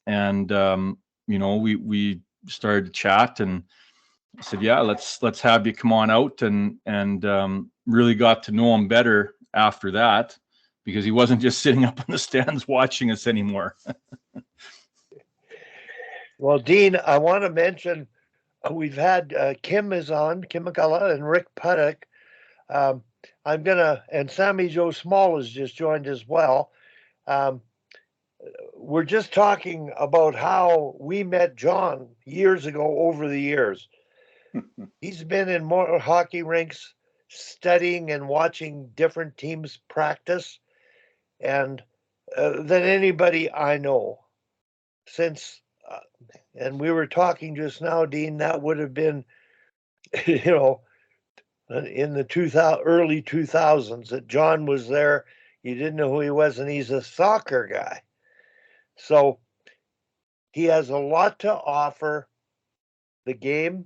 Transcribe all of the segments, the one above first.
and we started to chat, and I said, yeah, let's have you come on out, and really got to know him better after that, because he wasn't just sitting up in the stands watching us anymore. Well, Dean, I want to mention we've had Kim McCullough, and Rick Puttock. And Sammy Joe Small has just joined as well. We're just talking about how we met John years ago over the years. He's been in more hockey rinks studying and watching different teams practice and than anybody I know since. And we were talking just now, Dean, that would have been, in the early 2000s that John was there. You didn't know who he was, and he's a soccer guy. So he has a lot to offer the game,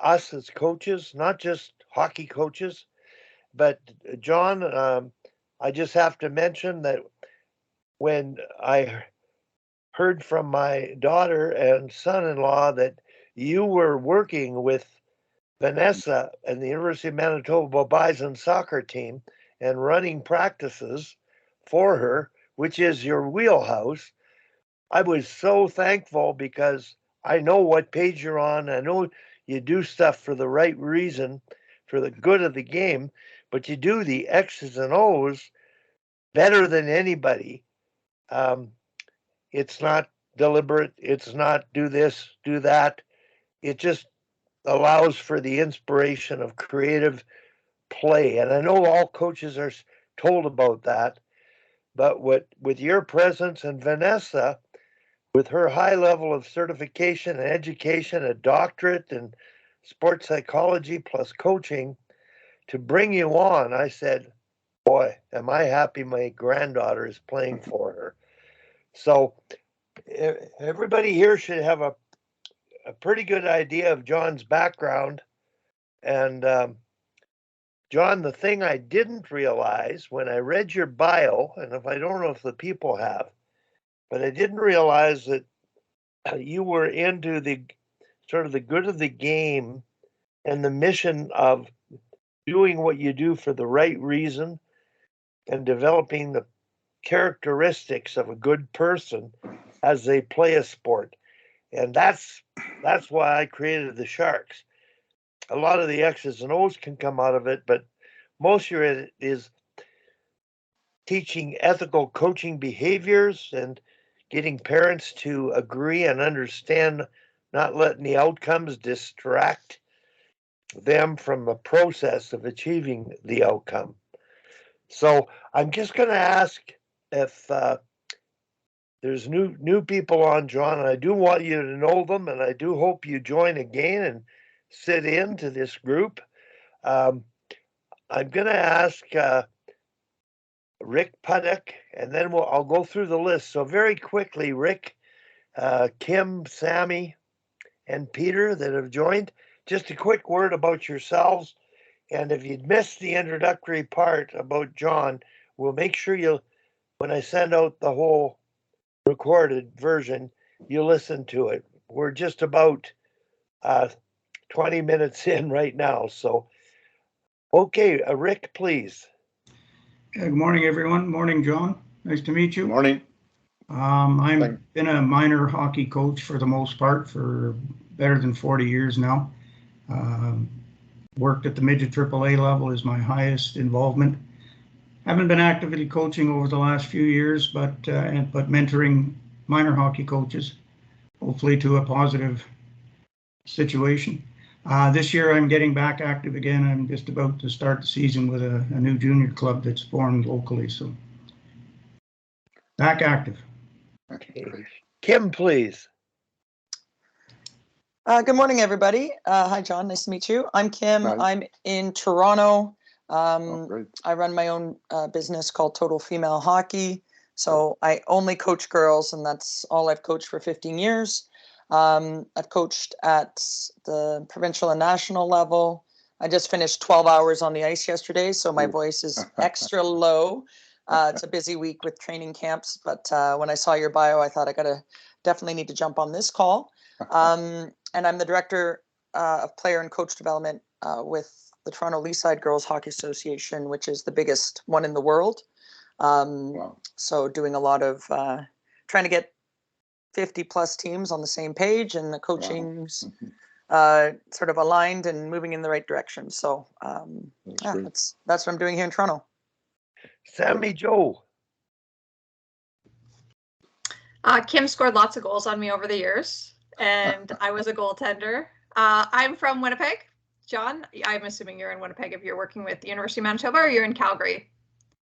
us as coaches, not just hockey coaches. But John, I just have to mention that when I heard from my daughter and son-in-law that you were working with Vanessa and the University of Manitoba Bison soccer team and running practices for her, which is your wheelhouse, I was so thankful because I know what page you're on. I know you do stuff for the right reason, for the good of the game, but you do the X's and O's better than anybody. It's not deliberate. It's not do this, do that. It just allows for the inspiration of creative play. And I know all coaches are told about that, but with your presence and Vanessa, with her high level of certification and education, a doctorate in sports psychology plus coaching, to bring you on, I said, boy, am I happy my granddaughter is playing for her. So everybody here should have a pretty good idea of John's background. And John, the thing I didn't realize when I read your bio, and if I don't know if the people have, but I didn't realize that you were into the sort of the good of the game and the mission of doing what you do for the right reason and developing the characteristics of a good person as they play a sport. And that's why I created the Sharks. A lot of the X's and O's can come out of it, but most of it is teaching ethical coaching behaviors and getting parents to agree and understand, not letting the outcomes distract them from the process of achieving the outcome. So I'm just going to ask if there's new people on, John, and I do want you to know them, and I do hope you join again and sit in to this group. I'm going to ask Rick Puttock, and then I'll go through the list. So very quickly, Rick, Kim, Sammy, and Peter that have joined, just a quick word about yourselves. And if you'd missed the introductory part about John, we'll make sure when I send out the whole recorded version, you listen to it. We're just about 20 minutes in right now. So, okay, Rick, please. Good morning, everyone. Morning, John. Nice to meet you. Morning. I've been a minor hockey coach for the most part for better than 40 years now. Worked at the midget AAA level is my highest involvement. Haven't been actively coaching over the last few years, but mentoring minor hockey coaches, hopefully to a positive situation. This year I'm getting back active again. I'm just about to start the season with a new junior club that's formed locally, so back active. Okay. Kim, please. Good morning, everybody. Hi, John. Nice to meet you. I'm Kim. Hi. I'm in Toronto. Great. I run my own business called Total Female Hockey. So I only coach girls, and that's all I've coached for 15 years. I've coached at the provincial and national level. I just finished 12 hours on the ice yesterday, so my voice is extra low. It's a busy week with training camps, but when I saw your bio, I thought I got to definitely need to jump on this call. And I'm the director of player and coach development with the Toronto Leaside Girls Hockey Association, which is the biggest one in the world. Wow. So doing a lot of trying to get 50 plus teams on the same page, and the coaching's sort of aligned and moving in the right direction. So that's what I'm doing here in Toronto. Sammy Joe. Kim scored lots of goals on me over the years, and I was a goaltender. I'm from Winnipeg. John, I'm assuming you're in Winnipeg if you're working with the University of Manitoba, or you're in Calgary?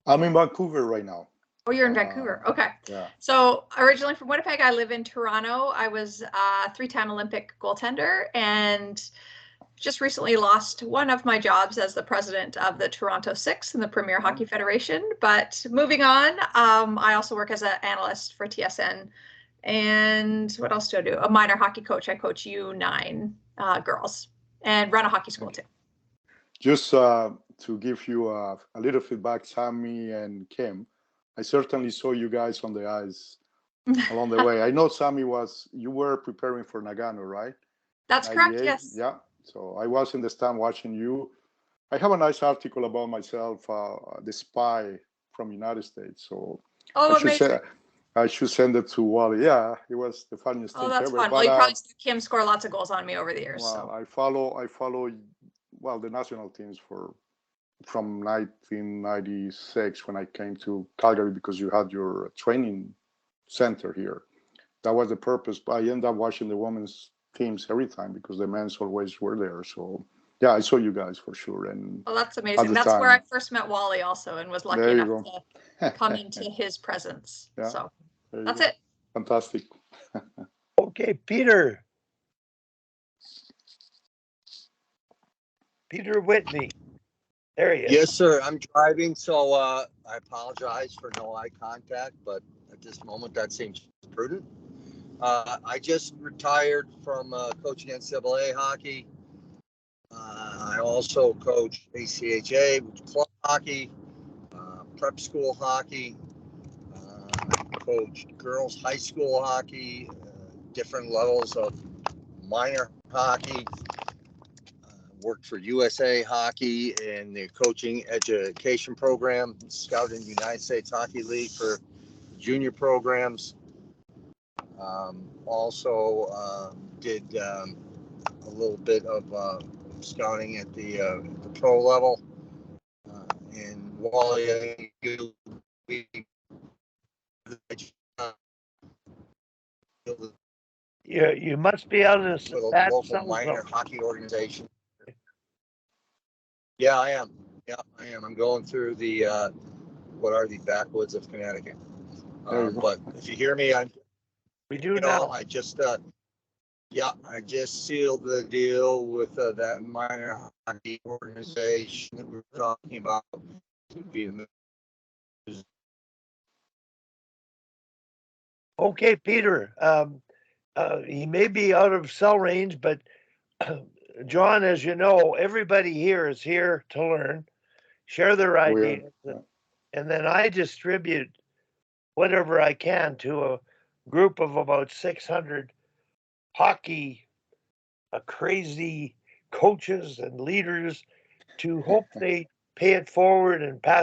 I'm in Vancouver right now. Oh, you're in Vancouver. Okay. Yeah. So originally from Winnipeg, I live in Toronto. I was a 3-time Olympic goaltender, and just recently lost one of my jobs as the president of the Toronto Six in the Premier Hockey Federation. But moving on, I also work as an analyst for TSN. And what else do I do? A minor hockey coach. I coach U9 girls and run a hockey school too. Just to give you a little feedback, Sammy and Kim, I certainly saw you guys on the ice along the way. I know Sammy you were preparing for Nagano, right? That's correct, yes. Yeah, so I was in the stand watching you. I have a nice article about myself, the spy from United States. So I should send it to Wally. Yeah, it was the funniest thing ever. Oh, that's fun. Well, you probably saw Kim score lots of goals on me over the years. Well, so. I follow the national teams from 1996 when I came to Calgary, because you had your training center here. That was the purpose. But I ended up watching the women's teams every time because the men's always were there. So yeah, I saw you guys for sure. And well, that's amazing. That's where I first met Wally also, and was lucky enough to come into his presence. Yeah, so that's it. Fantastic. Okay, Peter. Peter Whitney. There he is. Yes, sir. I'm driving, so I apologize for no eye contact, but at this moment that seems prudent. I just retired from coaching NCAA hockey. I also coach ACHA, which is club hockey, prep school hockey. I coached girls high school hockey, different levels of minor hockey. Worked for USA Hockey in the coaching education program, scouted in the United States Hockey League for junior programs. Also did a little bit of scouting at the pro level. And Wally, you must be out of with a that local minor hockey organization. Yeah, I am. Yeah, I am. I'm going through the what are the backwoods of Connecticut. But if you hear me, we do now. I just I just sealed the deal with that minor hockey organization that we were talking about. Okay, Peter. He may be out of cell range, but John, as you know, everybody here is here to learn, share their ideas, and then I distribute whatever I can to a group of about 600 hockey crazy coaches and leaders to hope they pay it forward and pass